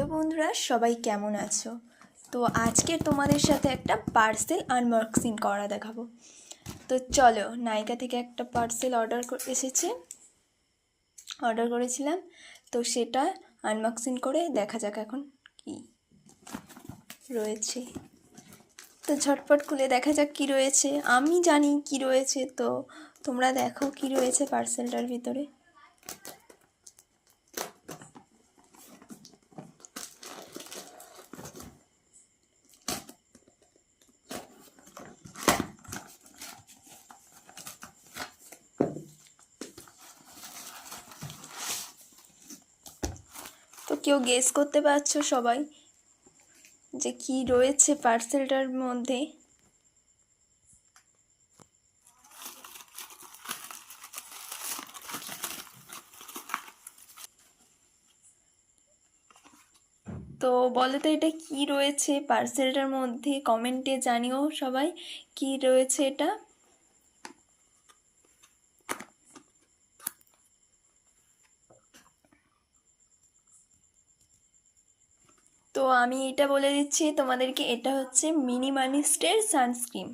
Hello বন্ধুরা, সবাই কেমন আছো? তো আজকে তোমাদের সাথে একটা পার্সেল আনবক্সিং করা দেখাবো। তো চলো, নাইকা থেকে একটা পার্সেল অর্ডার করেছিলাম। তো সেটা আনবক্সিং করে দেখা যাক এখন কি রয়েছে। তো ঝটপট খুলে দেখা যাক কি রয়েছে। আমি জানি কি রয়েছে, তো তোমরা দেখো কি রয়েছে পার্সেলটার ভিতরে। তো কেউ গেস করতে পারছো সবাই যে কি রয়েছে পার্সেলটার মধ্যে? তো বলো তো এটা কি রয়েছে পার্সেলটার মধ্যে, কমেন্টে জানিও সবাই কি রয়েছে এটা। তো আমি এটা বলে দিচ্ছি তোমাদেরকে, এটা হচ্ছে মিনিমালিস্টের সানস্ক্রিন।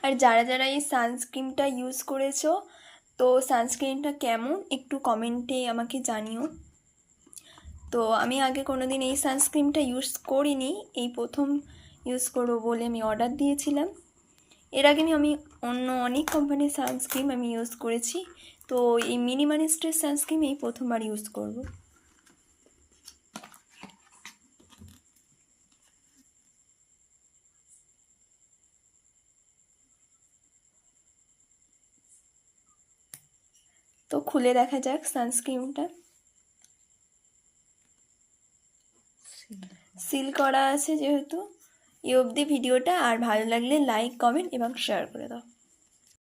আর যারা যারা এই সানস্ক্রিনটা ইউজ করেছো, তো সানস্ক্রিনটা কেমন একটু কমেন্টে আমাকে জানিও। তো আমি আগে কোনোদিন এই সানস্ক্রিনটা ইউজ করিনি, এই প্রথম ইউজ করবো বলে আমি অর্ডার দিয়েছিলাম। এর আগে আমি অন্য অনেক কোম্পানির সানস্ক্রিন আমি ইউজ করেছি, তো এই মিনিমালিস্টের সানস্ক্রিন এই প্রথমবার ইউজ করব। তো খুলে দেখা যাক সানস্ক্রিনটা। সিল করা আছে যেহেতু। এই অবধি ভিডিওটা, আর ভালো লাগলে লাইক, কমেন্ট এবং শেয়ার করে দাও।